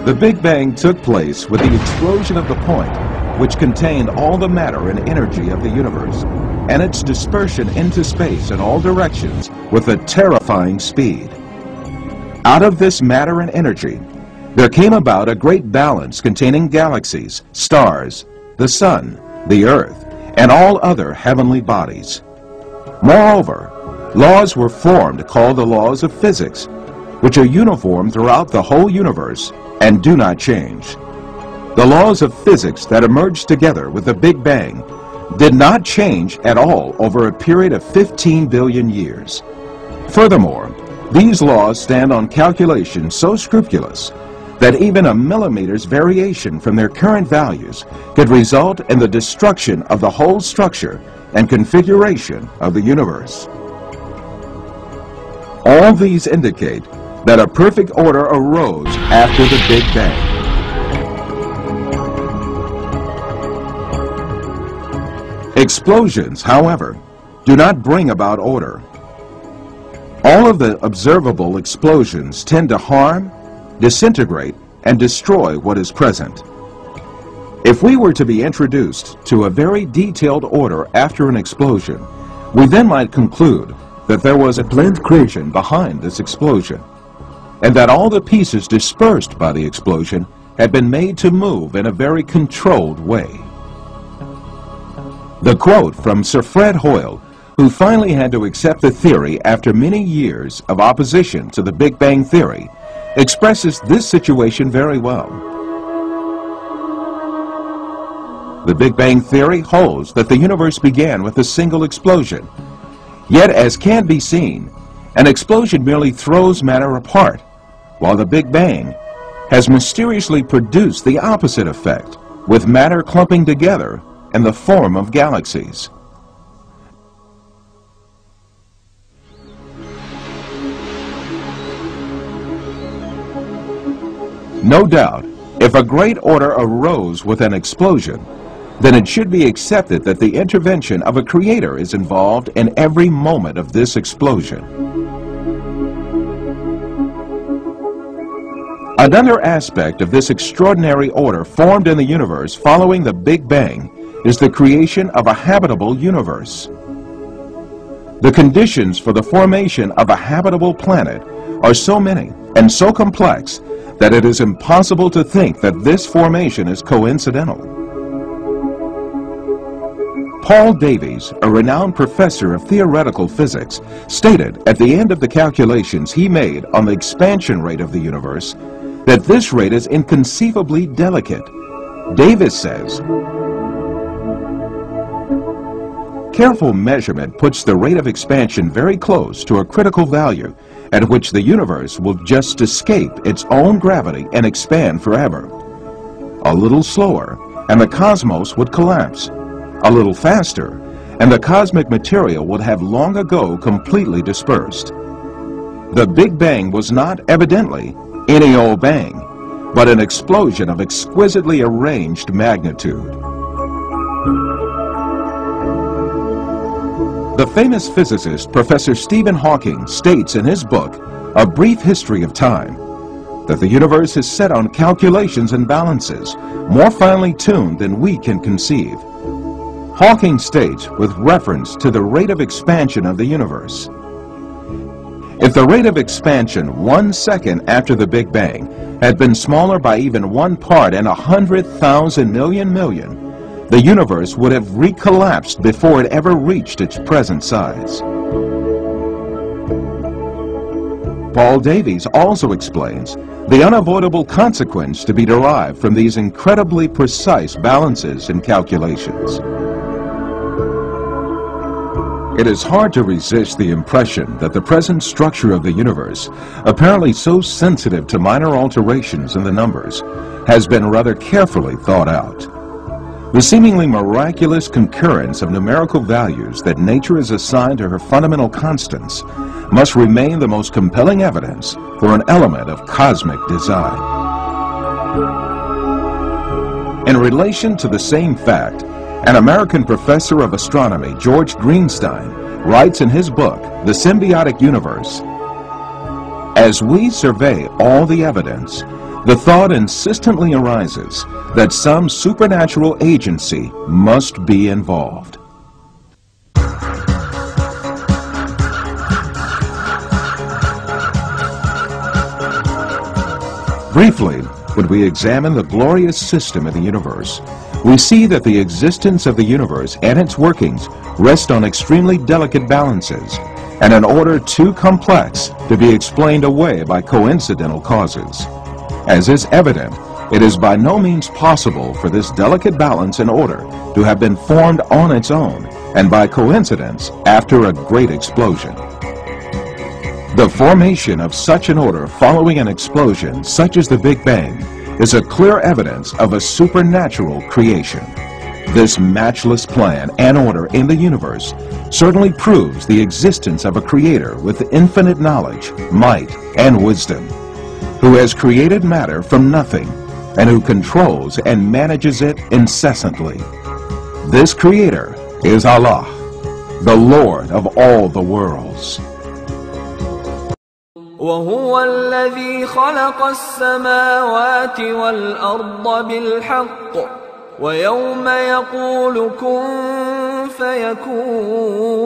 The Big Bang took place with the explosion of the point, which contained all the matter and energy of the universe, and its dispersion into space in all directions with a terrifying speed. Out of this matter and energy, there came about a great balance containing galaxies, stars, the sun, the earth, and all other heavenly bodies. Moreover, laws were formed called the laws of physics, which are uniform throughout the whole universe and do not change. The laws of physics that emerged together with the Big Bang did not change at all over a period of 15 billion years. Furthermore, these laws stand on calculations so scrupulous that even a millimeter's variation from their current values could result in the destruction of the whole structure and configuration of the universe. All these indicate that a perfect order arose after the Big Bang. Explosions, however, do not bring about order. All of the observable explosions tend to harm, disintegrate, and destroy what is present. If we were to be introduced to a very detailed order after an explosion, we then might conclude that there was a planned creation behind this explosion, and that all the pieces dispersed by the explosion had been made to move in a very controlled way. The quote from Sir Fred Hoyle, who finally had to accept the theory after many years of opposition to the Big Bang theory, expresses this situation very well. The Big Bang theory holds that the universe began with a single explosion. Yet, as can be seen, an explosion merely throws matter apart, while the Big Bang has mysteriously produced the opposite effect, with matter clumping together in the form of galaxies. No doubt, if a great order arose with an explosion, then it should be accepted that the intervention of a creator is involved in every moment of this explosion. Another aspect of this extraordinary order formed in the universe following the Big Bang is the creation of a habitable universe. The conditions for the formation of a habitable planet are so many and so complex that it is impossible to think that this formation is coincidental. Paul Davies, a renowned professor of theoretical physics, stated at the end of the calculations he made on the expansion rate of the universe that this rate is inconceivably delicate. Davies says, "Careful measurement puts the rate of expansion very close to a critical value at which the universe will just escape its own gravity and expand forever. A little slower, and the cosmos would collapse. A little faster, and the cosmic material would have long ago completely dispersed. The Big Bang was not, evidently, any old bang, but an explosion of exquisitely arranged magnitude." The famous physicist Professor Stephen Hawking states in his book, A Brief History of Time, that the universe is set on calculations and balances more finely tuned than we can conceive. Hawking states with reference to the rate of expansion of the universe, "If the rate of expansion 1 second after the Big Bang had been smaller by even 1 part in 100,000 million, the universe would have recollapsed before it ever reached its present size." Paul Davies also explains the unavoidable consequence to be derived from these incredibly precise balances and calculations. It is hard to resist the impression that the present structure of the universe, apparently so sensitive to minor alterations in the numbers, has been rather carefully thought out. The seemingly miraculous concurrence of numerical values that nature has assigned to her fundamental constants must remain the most compelling evidence for an element of cosmic design. In relation to the same fact, an American professor of astronomy, George Greenstein, writes in his book, The Symbiotic Universe, "As we survey all the evidence, the thought insistently arises that some supernatural agency must be involved. Briefly, when we examine the glorious system of the universe, we see that the existence of the universe and its workings rest on extremely delicate balances, and an order too complex to be explained away by coincidental causes. As is evident, it is by no means possible for this delicate balance and order to have been formed on its own and by coincidence after a great explosion. The formation of such an order following an explosion such as the Big Bang is a clear evidence of a supernatural creation. This matchless plan and order in the universe certainly proves the existence of a creator with infinite knowledge, might, and wisdom, who has created matter from nothing and who controls and manages it incessantly. This creator is Allah, the Lord of all the worlds. وهو الذي خلق السماوات والأرض بالحق ويوم يقول كن فيكون